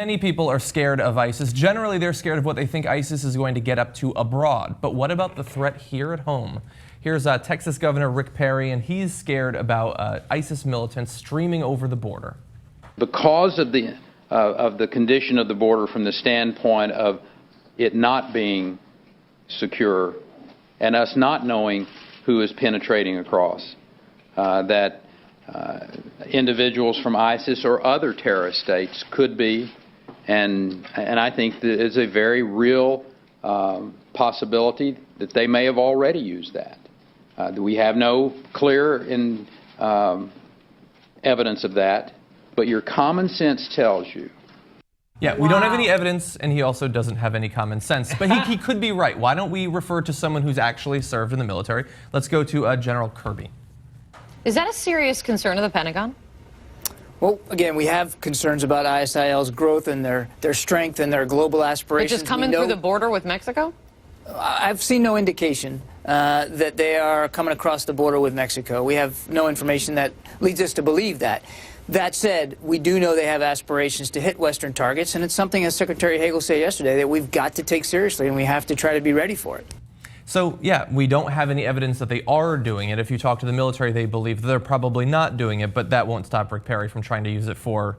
Many people are scared of ISIS. Generally, they're scared of what they think ISIS is going to get up to abroad. But what about the threat here at home? Here's Texas Governor Rick Perry, and he's scared about ISIS militants streaming over the border. Because of the condition of the border from the standpoint of it not being secure and us not knowing who is penetrating across, that individuals from ISIS or other terrorist states could be, and I think that it's a very real possibility that they may have already used that. We have no clear evidence of that, but your common sense tells you. Yeah, we don't have any evidence, and he also doesn't have any common sense. But he could be right. Why don't we refer to someone who's actually served in the military? Let's go to General Kirby. Is that a serious concern of the Pentagon? Well, again, we have concerns about ISIL's growth and their strength and their global aspirations. They're just coming through the border with Mexico? I've seen no indication that they are coming across the border with Mexico. We have no information that leads us to believe that. That said, we do know they have aspirations to hit Western targets, and it's something, as Secretary Hagel said yesterday, that we've got to take seriously, and we have to try to be ready for it. So, yeah, we don't have any evidence that they are doing it. If you talk to the military, they believe they're probably not doing it, but that won't stop Rick Perry from trying to use it for,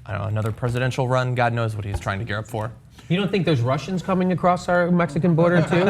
I don't know, another presidential run. God knows what he's trying to gear up for. You don't think there's Russians coming across our Mexican border, too?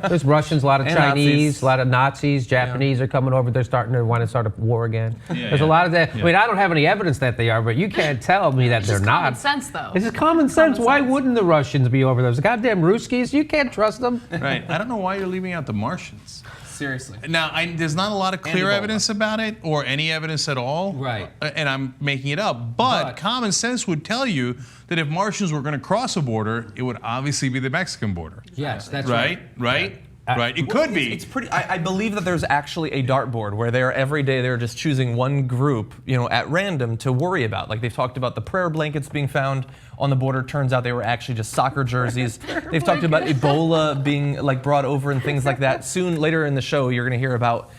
There's Russians, a lot of and Chinese, Nazis. A lot of Nazis, Japanese are coming over. They're starting to want to start a war again. There's a lot of that. I mean, I don't have any evidence that they are, but you can't tell me that they're not. It's common sense, though. This is common sense. Why wouldn't the Russians be over those goddamn Ruskies? You can't trust them. Right. I don't know why you're leaving out the Martians. Seriously. Now, there's not a lot of clear evidence about it, or any evidence at all. Right. And I'm making it up. But common sense would tell you that if Martians were going to cross a border, it would obviously be the Mexican border. Yes, that's right. Right? Right. It could be. It's pretty. I believe that there's actually a dartboard where every day they're just choosing one group, at random to worry about. Like they've talked about the prayer blankets being found on the border. Turns out they were actually just soccer jerseys. They've talked about Ebola being brought over and things like that. Soon, later in the show, you're going to hear about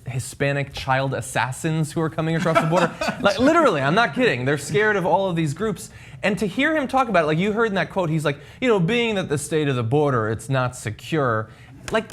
Hispanic child assassins who are coming across the border. Literally, I'm not kidding. They're scared of all of these groups. And to hear him talk about it, like you heard in that quote, he's like, being that the state of the border, it's not secure. Like,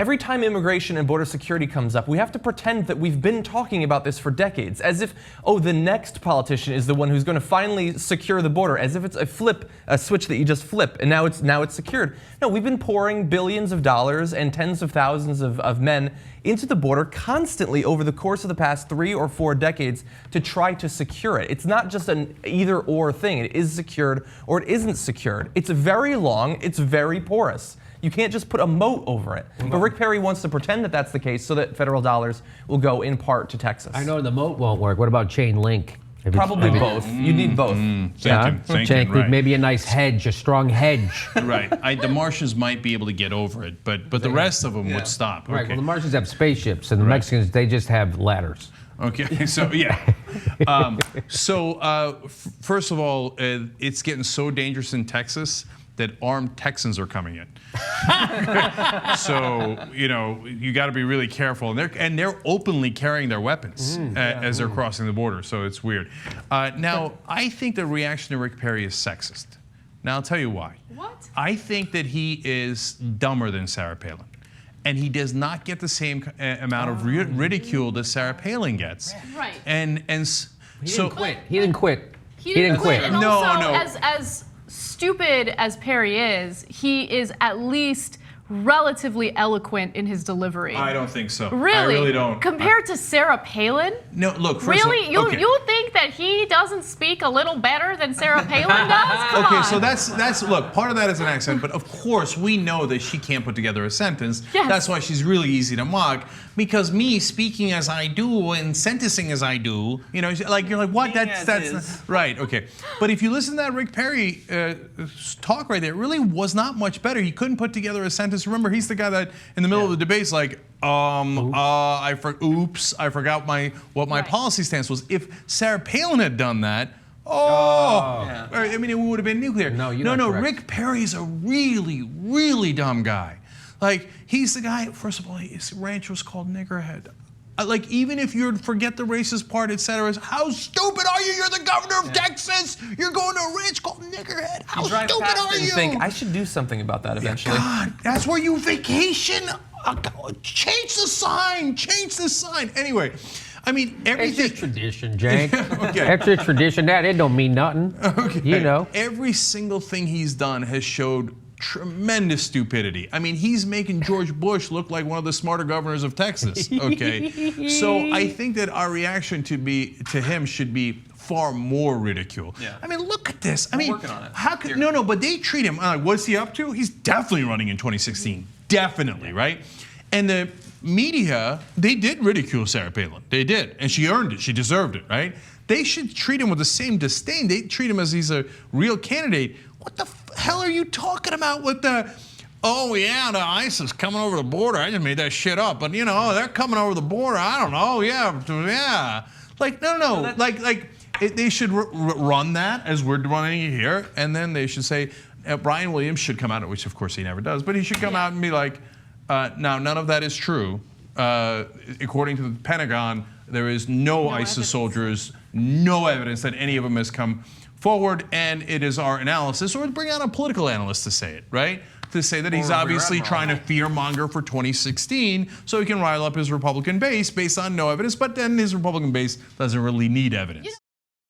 every time immigration and border security comes up, we have to pretend that we've been talking about this for decades, as if, the next politician is the one who's going to finally secure the border, as if it's a switch that you just flip, and now it's secured. No, we've been pouring billions of dollars and tens of thousands of men into the border constantly over the course of the past 3 or 4 decades to try to secure it. It's not just an either-or thing. It is secured or it isn't secured. It's very long. It's very porous. You can't just put a moat over it. But Rick Perry wants to pretend that that's the case so that federal dollars will go in part to Texas. I know the moat won't work. What about chain link? Probably both. You need both. Thinking, right. Maybe a nice hedge, a strong hedge. Right. The Martians might be able to get over it, but the rest of them would stop. Right. Okay. Well, the Martians have spaceships, and the Mexicans, they just have ladders. Okay, so yeah. First of all, it's getting so dangerous in Texas that armed Texans are coming in. So, you got to be really careful. And they're openly carrying their weapons as they're crossing the border, so it's weird. Now, I think the reaction to Rick Perry is sexist. Now, I'll tell you why. What? I think that he is dumber than Sarah Palin. And he does not get the same amount of ridicule that Sarah Palin gets. Right. And he didn't quit. He didn't quit. He didn't quit. And also, no. As stupid as Perry is, he is at least relatively eloquent in his delivery. I don't think so. Really? I really don't. Compared to Sarah Palin? No, look, really? You think that he doesn't speak a little better than Sarah Palin does? Come on. So that's look, part of that is an accent, but of course we know that she can't put together a sentence. Yes. That's why she's really easy to mock, because me speaking as I do and sentencing as I do, you're like, what? That's right, okay. But if you listen to that Rick Perry talk right there, it really was not much better. He couldn't put together a sentence. Remember, he's the guy that in the middle of the debate's like, I forgot what my policy stance was. If Sarah Palin had done that, I mean, it would have been nuclear. No, Rick Perry's a really, really dumb guy. Like, he's the guy, first of all, his ranch was called Niggerhead. like, even if you forget the racist part, etc., how stupid are you? You're the governor of Texas. You're going to a ranch called Niggerhead. How stupid are you? Think, I should do something about that eventually. God, that's where you vacation. Change the sign. Change the sign. Anyway, I mean, everything. It's just tradition, Jake. Okay. That's just tradition. That it don't mean nothing. Okay. You know. Every single thing he's done has showed tremendous stupidity. I mean, he's making George Bush look like one of the smarter governors of Texas. Okay. So I think that our reaction to him should be far more ridicule. Yeah. I mean, look at this. I mean, working on it. how could no? But they treat him. What's he up to? He's definitely running in 2016. Definitely, right? And the media, they did ridicule Sarah Palin. They did, and she earned it. She deserved it, right? They should treat him with the same disdain. They treat him as he's a real candidate. What the hell are you talking about with the, oh yeah, the ISIS coming over the border? I just made that shit up. But you know, they're coming over the border. I don't know. Yeah. Like, no. They should run that as we're running it here. And then they should say, Brian Williams should come out, which of course he never does, but he should come out and be like, now, none of that is true. According to the Pentagon, there is no ISIS soldiers, no evidence that any of them has come forward, and it is our analysis, or bring out a political analyst to say it, right? To say that he's obviously trying to fearmonger for 2016 so he can rile up his Republican base based on no evidence, but then his Republican base doesn't really need evidence.